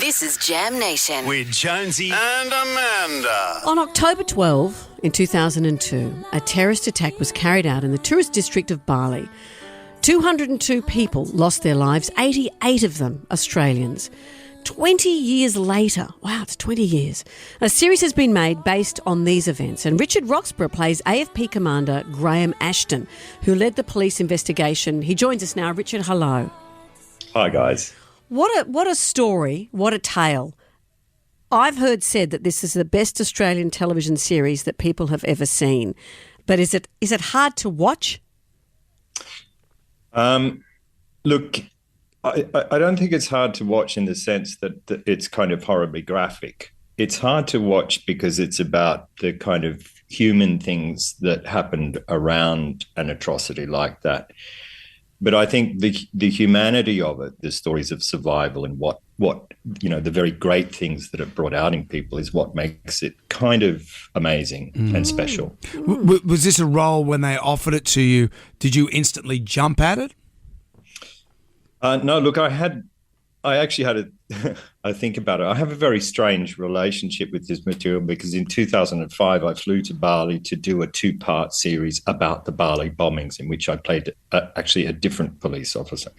This is Jam Nation with Jonesy and Amanda. On October 12, in 2002, a terrorist attack was carried out in the tourist district of Bali. 202 people lost their lives, 88 of them Australians. 20 years later, wow, it's 20 years, a series has been made based on these events, and Richard Roxburgh plays AFP Commander Graham Ashton, who led the police investigation. He joins us now. Richard, hello. Hi, guys. What a story, what a tale. I've heard said that this is the best Australian television series that people have ever seen. But is it hard to watch? Look, I don't think it's hard to watch in the sense that it's kind of horribly graphic. It's hard to watch because it's about the kind of human things that happened around an atrocity like that. But I think the humanity of it, the stories of survival and what the very great things that it brought out in people is what makes it kind of amazing and special. Was this a role when they offered it to you? Did you instantly jump at it? No, look, I actually had I think about it. I have a very strange relationship with this material because in 2005, I flew to Bali to do a 2-part series about the Bali bombings in which I played actually a different police officer.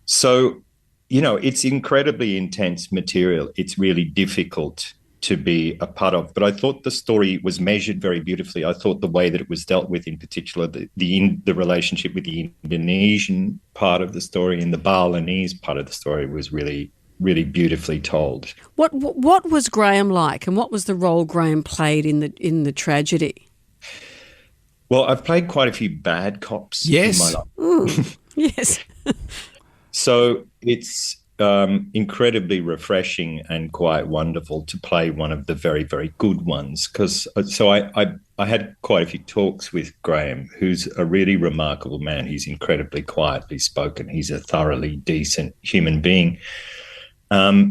So, it's incredibly intense material. It's really difficult to be a part of. But I thought the story was measured very beautifully. I thought the way that it was dealt with, in particular, the relationship with the Indonesian part of the story and the Balinese part of the story was really, really beautifully told. What was Graham like, and what was the role Graham played in the tragedy? Well, I've played quite a few bad cops in my life. Yes. So it's incredibly refreshing and quite wonderful to play one of the very, very good ones. I had quite a few talks with Graham, who's a really remarkable man. He's incredibly quietly spoken. He's a thoroughly decent human being.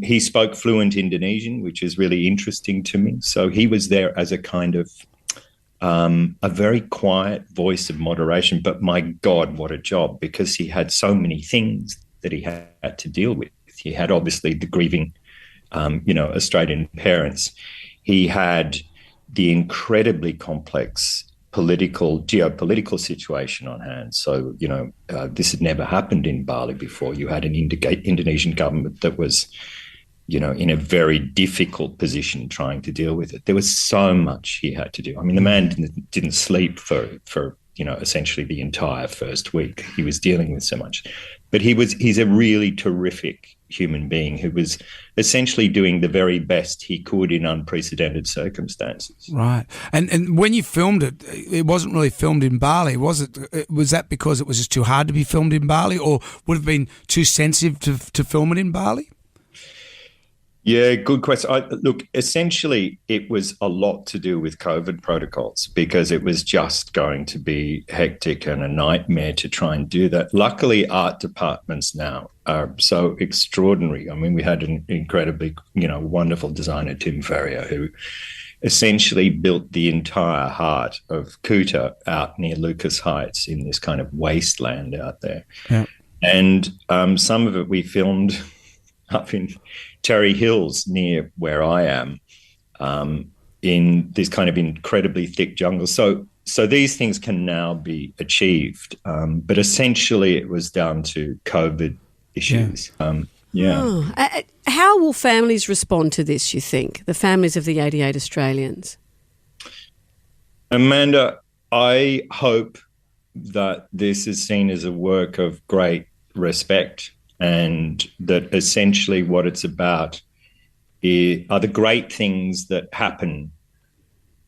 He spoke fluent Indonesian, which is really interesting to me. So he was there as a kind of a very quiet voice of moderation. But my God, what a job, because he had so many things that he had to deal with. He had obviously the grieving, Australian parents. He had the incredibly complex geopolitical situation on hand. So, this had never happened in Bali before. You had an Indonesian government that was, in a very difficult position trying to deal with it. There was so much he had to do. I mean, the man didn't sleep for essentially the entire first week. He was dealing with so much. But he's a really terrific human being who was essentially doing the very best he could in unprecedented circumstances. Right. And when you filmed it, it wasn't really filmed in Bali, was it? Was that because it was just too hard to be filmed in Bali, or would it have been too sensitive to film it in Bali? Yeah, good question. Look, essentially, it was a lot to do with COVID protocols because it was just going to be hectic and a nightmare to try and do that. Luckily, art departments now are so extraordinary. I mean, we had an incredibly, wonderful designer, Tim Ferrier, who essentially built the entire heart of Kuta out near Lucas Heights in this kind of wasteland out there. Yeah. And some of it we filmed up in Terry Hills near where I am, in this kind of incredibly thick jungle. So these things can now be achieved, but essentially it was down to COVID issues. How will families respond to this, you think, the families of the 88 Australians? Amanda, I hope that this is seen as a work of great respect, and that essentially what it's about are the great things that happen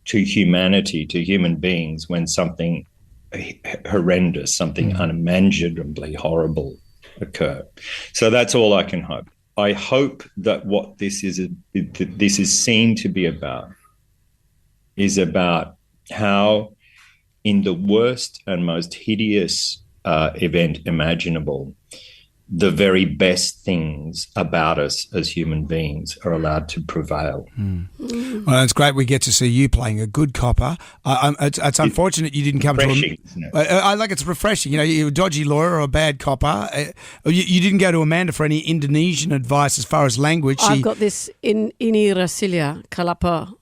to humanity, to human beings, when something horrendous, something unimaginably horrible occur. So that's all I can hope. I hope that what this is seen to be about is about how, in the worst and most hideous event imaginable, the very best things about us as human beings are allowed to prevail. Well, it's great we get to see you playing a good copper. It's unfortunate you didn't come to Refreshing, isn't it? I like it's refreshing. You know, you're a dodgy lawyer or a bad copper. You didn't go to Amanda for any Indonesian advice as far as language. I've got this in Ini Rasilia Kalapa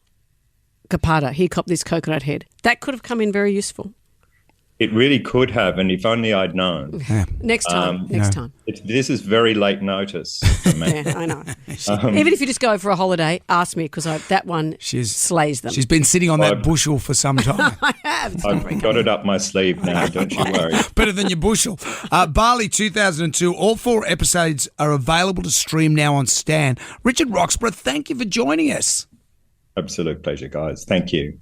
Kapada. He copped this coconut head. That could have come in very useful. It really could have, and if only I'd known. Yeah. Next time. This is very late notice. Yeah, I know. Even if you just go for a holiday, ask me because that one slays them. She's been sitting on that bushel for some time. I have. I've got it up my sleeve now, don't you worry. Better than your bushel. Bali 2002, all 4 episodes are available to stream now on Stan. Richard Roxburgh, thank you for joining us. Absolute pleasure, guys. Thank you.